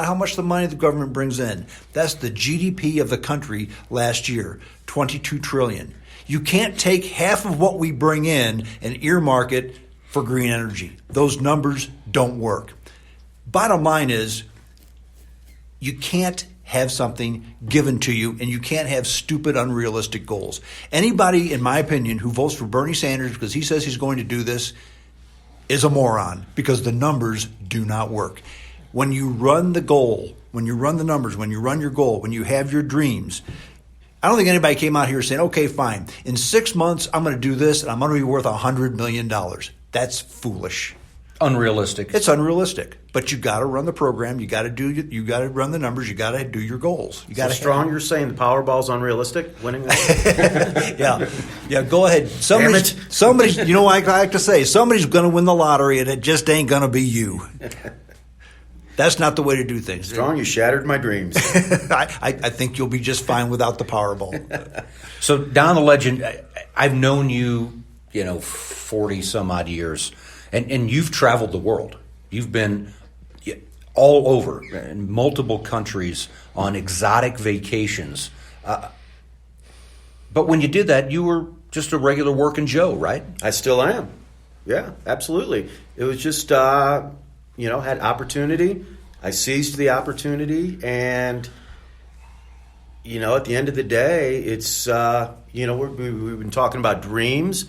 how much the money the government brings in. That's the GDP of the country last year, $22 trillion. You can't take half of what we bring in and earmark it for green energy. Those numbers don't work. Bottom line is, you can't have something given to you, and you can't have stupid, unrealistic goals. Anybody, in my opinion, who votes for Bernie Sanders because he says he's going to do this is a moron, because the numbers do not work. When you run the goal, when you run the numbers, when you run your goal, when you have your dreams, I don't think anybody came out here saying, okay, fine, in 6 months I'm going to do this and I'm going to be worth $100 million. That's foolish. Unrealistic. It's unrealistic. But you got to run the program. You got to run the numbers. You got to do your goals. You got to. Strong, you're saying the Powerball's unrealistic? Winning that? Yeah. Go ahead. Somebody's. You know, I like to say, somebody's going to win the lottery, and it just ain't going to be you. That's not the way to do things. Strong, you shattered my dreams. I think you'll be just fine without the Powerball. So, Don the Legend, I've known you, 40 some odd years. And you've traveled the world. You've been all over in multiple countries on exotic vacations. But when you did that, you were just a regular working Joe, right? I still am. Yeah, absolutely. It was just, had opportunity. I seized the opportunity. And, at the end of the day, it's, we've been talking about dreams.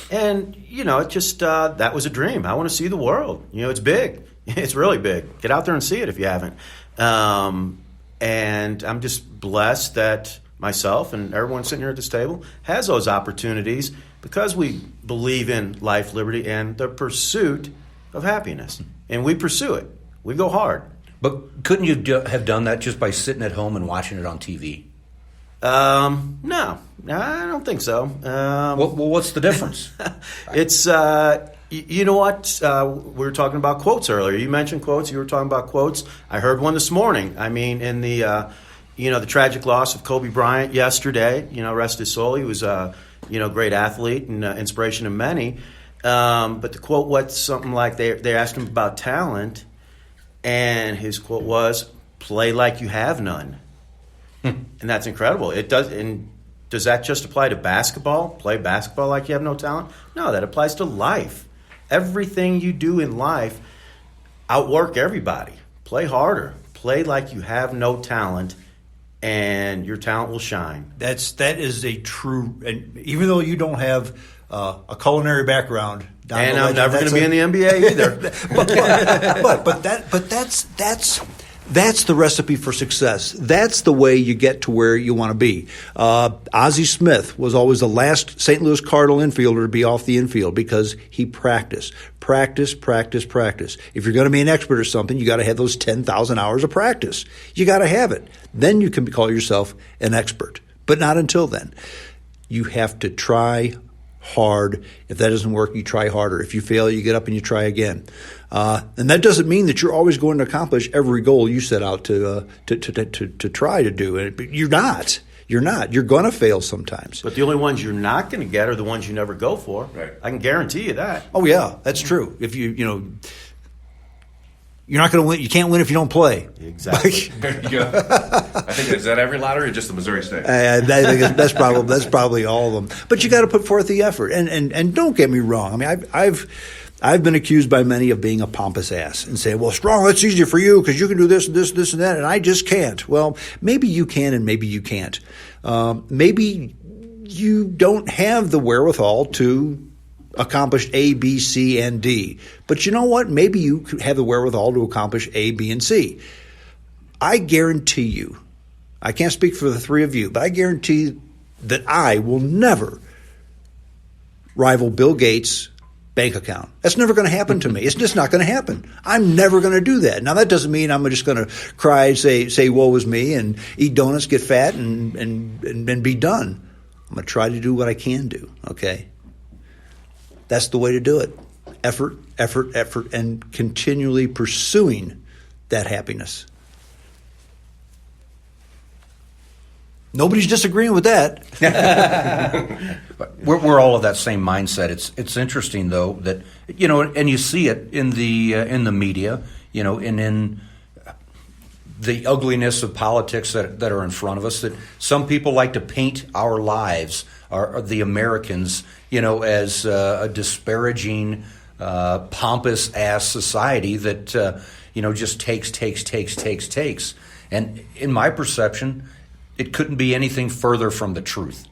And, it just, that was a dream. I want to see the world. It's big. It's really big. Get out there and see it if you haven't. And I'm just blessed that myself and everyone sitting here at this table has those opportunities because we believe in life, liberty, and the pursuit of happiness. And we pursue it. We go hard. But couldn't you have done that just by sitting at home and watching it on TV? No, I don't think so. Well, what's the difference? It's, you know what? We were talking about quotes earlier. You mentioned quotes. You were talking about quotes. I heard one this morning. I mean, in the, the tragic loss of Kobe Bryant yesterday, rest his soul. He was a, great athlete and inspiration to many. But the quote was something like they asked him about talent, and his quote was, "Play like you have none." And that's incredible. It does. And does that just apply to basketball? Play basketball like you have no talent? No, that applies to life. Everything you do in life, outwork everybody. Play harder. Play like you have no talent, and your talent will shine. That is a true. And even though you don't have a culinary background, and I'm never going to be in the NBA either. but that's the recipe for success. That's the way you get to where you want to be. Ozzie Smith was always the last St. Louis Cardinal infielder to be off the infield because he practiced. Practice. If you're going to be an expert at something, you got to have those 10,000 hours of practice. You got to have it. Then you can call yourself an expert. But not until then. You have to try hard. If that doesn't work, you try harder. If you fail, you get up and you try again. And that doesn't mean that you're always going to accomplish every goal you set out to try to do. You're not. You're going to fail sometimes. But the only ones you're not going to get are the ones you never go for. Right. I can guarantee you that. Oh yeah, that's true. If you're not going to win. You can't win if you don't play. Exactly. There you go. I think is that every lottery or just the Missouri State? That's probably all of them. But you got to put forth the effort. And don't get me wrong. I mean, I've been accused by many of being a pompous ass and say, well, Strong, that's easier for you because you can do this and this, this and that, and I just can't. Well, maybe you can and maybe you can't. Maybe you don't have the wherewithal to accomplish A, B, C, and D. But you know what? Maybe you have the wherewithal to accomplish A, B, and C. I guarantee you, I can't speak for the three of you, but I guarantee that I will never rival Bill Gates' bank account. That's never going to happen to me. It's just not going to happen. I'm never going to do that. Now, that doesn't mean I'm just going to cry, say woe is me, and eat donuts, get fat, and be done. I'm going to try to do what I can do, okay? That's the way to do it. Effort, and continually pursuing that happiness. Nobody's disagreeing with that. We're all of that same mindset. It's interesting though that and you see it in the media, and in the ugliness of politics that are in front of us, that some people like to paint our lives, or the Americans, as a disparaging, pompous ass society that just takes. And in my perception, it couldn't be anything further from the truth.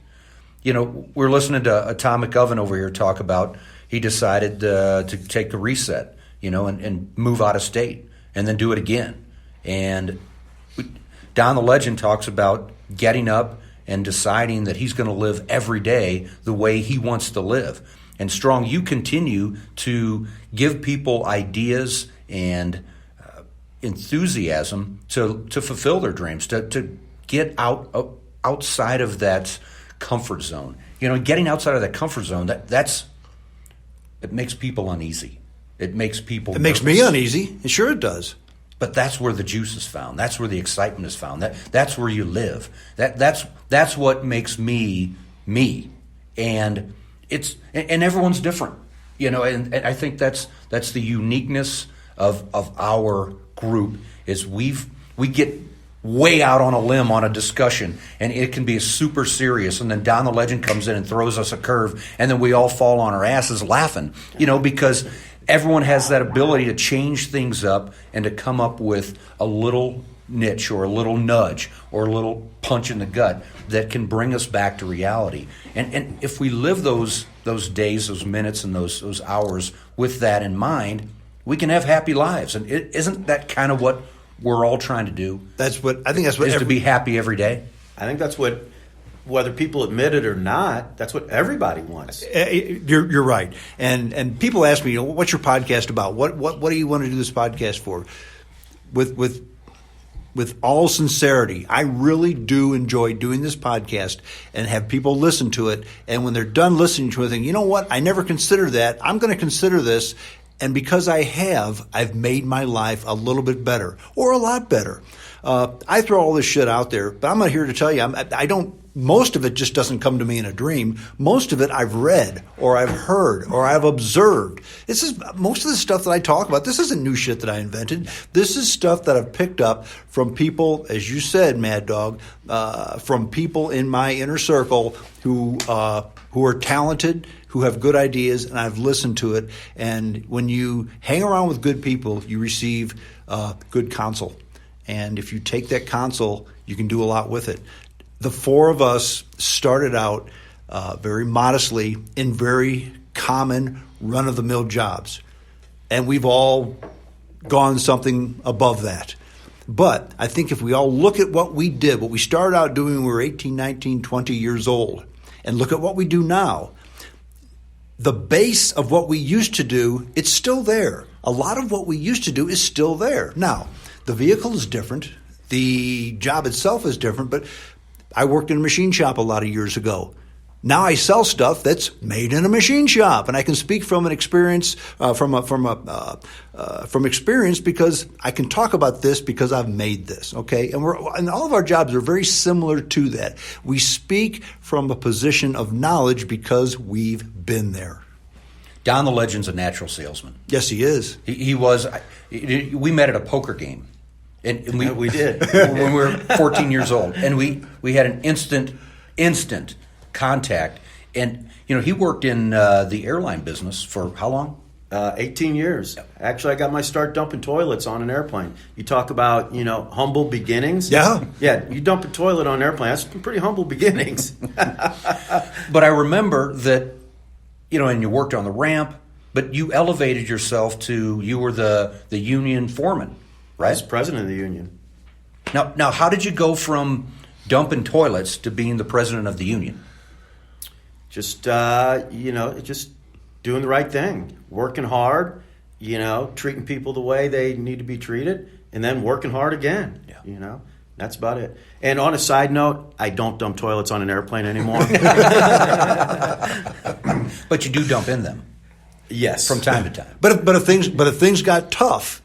We're listening to Atomic Oven over here talk about he decided to take the reset, and move out of state and then do it again. And Don the Legend talks about getting up and deciding that he's going to live every day the way he wants to live. And Strong, you continue to give people ideas and enthusiasm to fulfill their dreams, to get outside of that comfort zone. Getting outside of that comfort zone, it makes people uneasy. It makes people It makes me uneasy. Sure it does. But that's where the juice is found. That's where the excitement is found. That's where you live. That's what makes me me. And everyone's different. And I think that's the uniqueness of our group is we get way out on a limb on a discussion, and it can be super serious, and then Don the Legend comes in and throws us a curve, and then we all fall on our asses laughing, because everyone has that ability to change things up and to come up with a little niche or a little nudge or a little punch in the gut that can bring us back to reality. And if we live those days, those minutes, and those hours with that in mind, we can have happy lives. And isn't that kind of what we're all trying to do? I think that's what to be happy every day. I think that's what, whether people admit it or not, that's what everybody wants. You're right. And people ask me, what's your podcast about? What do you want to do this podcast for? With all sincerity, I really do enjoy doing this podcast and have people listen to it. And when they're done listening to it, think, you know what? I never considered that. I'm going to consider this. And because I've made my life a little bit better or a lot better. I throw all this shit out there, but I'm not here to tell you. Most of it just doesn't come to me in a dream. Most of it I've read or I've heard or I've observed. Most of the stuff that I talk about. This isn't new shit that I invented. This is stuff that I've picked up from people, as you said, Mad Dog, from people in my inner circle who are talented, who have good ideas, and I've listened to it. And when you hang around with good people, you receive good counsel. And if you take that counsel, you can do a lot with it. The four of us started out very modestly in very common run-of-the-mill jobs. And we've all gone something above that. But I think if we all look at what we did, what we started out doing when we were 18, 19, 20 years old, and look at what we do now, the base of what we used to do, it's still there. A lot of what we used to do is still there. Now, the vehicle is different. The job itself is different, but I worked in a machine shop a lot of years ago. Now I sell stuff that's made in a machine shop, and I can speak from an experience, from experience, because I can talk about this because I've made this. Okay, and all of our jobs are very similar to that. We speak from a position of knowledge because we've been there. Don the Legend's a natural salesman. Yes, he is. He was. We met at a poker game. And we did when we were 14 years old, and we had an instant contact. And he worked in the airline business for how long? 18 years. Actually, I got my start dumping toilets on an airplane. You talk about humble beginnings. Yeah. You dump a toilet on an airplane. That's pretty humble beginnings. But I remember that and you worked on the ramp, but you elevated yourself to you were the union foreman. Right? As president of the union. Now, how did you go from dumping toilets to being the president of the union? Just just doing the right thing, working hard, treating people the way they need to be treated, and then working hard again. Yeah. That's about it. And on a side note, I don't dump toilets on an airplane anymore. But you do dump in them. Yes, from time to time. But if things got tough.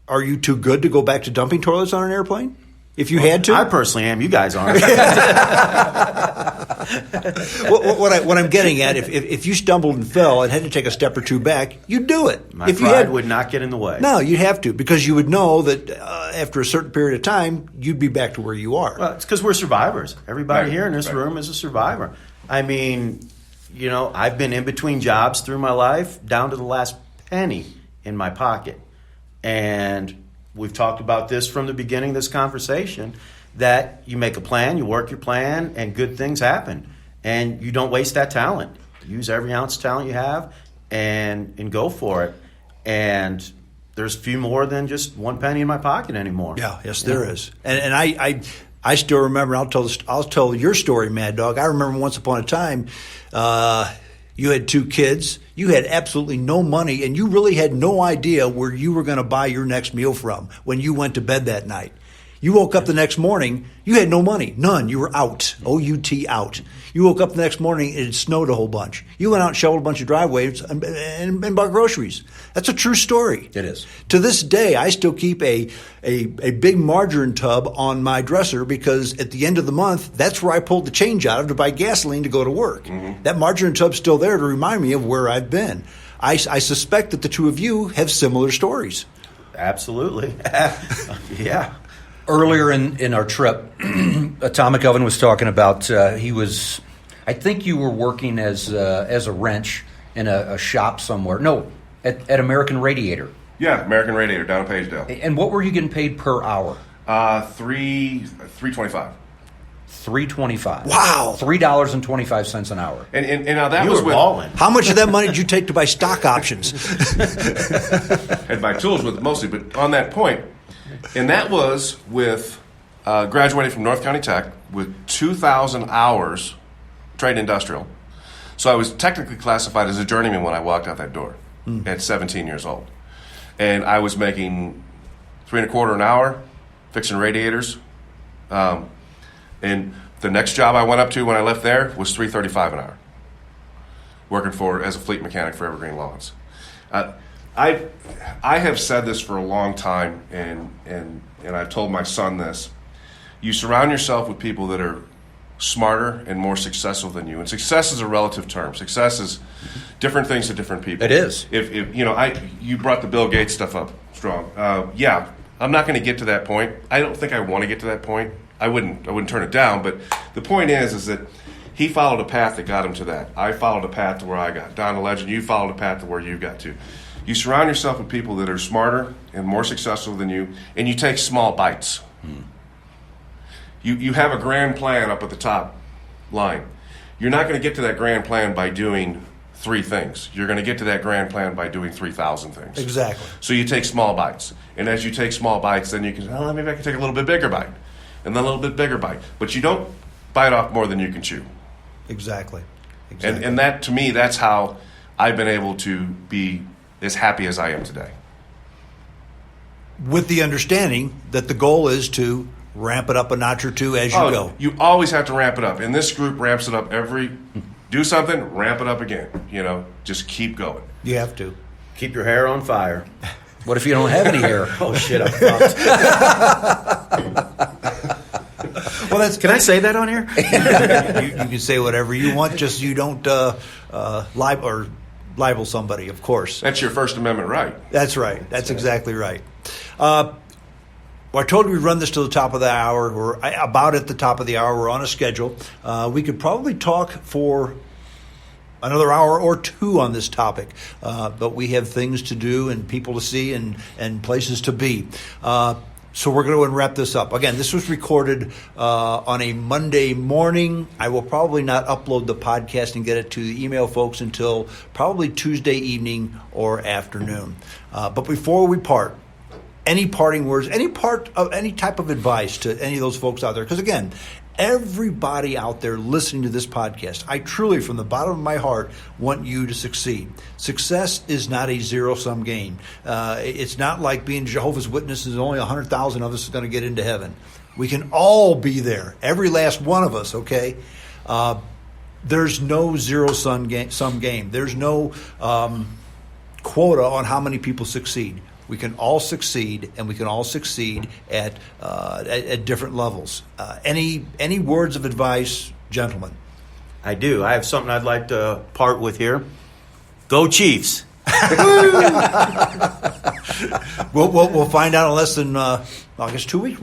Are you too good to go back to dumping toilets on an airplane? If you had to? I personally am. You guys aren't. What I'm getting at, if you stumbled and fell and had to take a step or two back, you'd do it. My if you pride had, would not get in the way. No, you'd have to, because you would know that after a certain period of time, you'd be back to where you are. Well, it's because we're survivors. Everybody Right, here in this right. room is a survivor. I mean, I've been in between jobs through my life, down to the last penny in my pocket. And we've talked about this from the beginning of this conversation, that you make a plan, you work your plan, and good things happen. And you don't waste that talent. Use every ounce of talent you have and go for it. And there's few more than just one penny in my pocket anymore. Yeah, yes, there is. And I still remember. I'll tell your story, Mad Dog. I remember once upon a time, you had 2 kids. You had absolutely no money, and you really had no idea where you were going to buy your next meal from when you went to bed that night. You woke up the next morning, you had no money, none. You were out, O-U-T, out. You woke up the next morning, it had snowed a whole bunch. You went out and shoveled a bunch of driveways and bought groceries. That's a true story. It is. To this day, I still keep a big margarine tub on my dresser, because at the end of the month, that's where I pulled the change out of to buy gasoline to go to work. Mm-hmm. That margarine tub's still there to remind me of where I've been. I suspect that the two of you have similar stories. Absolutely. Yeah. Earlier in our trip, Atomic Oven was talking about I think you were working as a wrench in a shop somewhere. No, at American Radiator. Yeah, American Radiator down in Pagedale. And what were you getting paid per hour? $3.25. $3.25. Wow. $3.25 an hour. And now that You was were with balling. How much of that money did you take to buy stock options? had my tools with it mostly, but on that point, and that was with graduating from North County Tech with 2,000 hours trade industrial. So I was technically classified as a journeyman when I walked out that door at 17 years old, and I was making $3.25 an hour fixing radiators. And the next job I went up to when I left there was $3.35 an hour, working as a fleet mechanic for Evergreen Lawns. I have said this for a long time, and I've told my son this. You surround yourself with people that are smarter and more successful than you. And success is a relative term. Success is different things to different people. It is. If you brought the Bill Gates stuff up strong. Yeah, I'm not going to get to that point. I don't think I want to get to that point. I wouldn't turn it down. But the point is that he followed a path that got him to that. I followed a path to where I got. Don the Legend, you followed a path to where you got to. You surround yourself with people that are smarter and more successful than you, and you take small bites. You have a grand plan up at the top line. You're not going to get to that grand plan by doing 3 things. You're going to get to that grand plan by doing 3,000 things. Exactly. So you take small bites. And as you take small bites, then you can say, oh, maybe I can take a little bit bigger bite. And then a little bit bigger bite. But you don't bite off more than you can chew. Exactly. And that, to me, that's how I've been able to be as happy as I am today. With the understanding that the goal is to ramp it up a notch or two as you go. You always have to ramp it up. And this group ramps it up do something, ramp it up again. Just keep going. You have to. Keep your hair on fire. What if you don't have any hair? Oh, shit, I'm fucked. Well, Can I say that on here? you can say whatever you want, just you don't libel somebody, of course. That's your First Amendment right. That's right. That's exactly right. Well, I told you we'd run this to the top of the hour. We're about at the top of the hour. We're on a schedule. We could probably talk for another hour or 2 on this topic, but we have things to do and people to see and places to be. So we're going to go and wrap this up. Again, this was recorded on a Monday morning. I will probably not upload the podcast and get it to the email folks until probably Tuesday evening or afternoon. But before we part, any parting words, any type of advice to any of those folks out there? Because again, everybody out there listening to this podcast, I truly, from the bottom of my heart, want you to succeed. Success is not a zero-sum game. It's not like being Jehovah's Witnesses. Only 100,000 of us is going to get into heaven. We can all be there, every last one of us. Okay, there's no zero-sum game. There's no quota on how many people succeed. We can all succeed, and we can all succeed at different levels. Any words of advice, gentlemen? I do. I have something I'd like to part with here. Go Chiefs. We'll find out in less than I guess 2 weeks.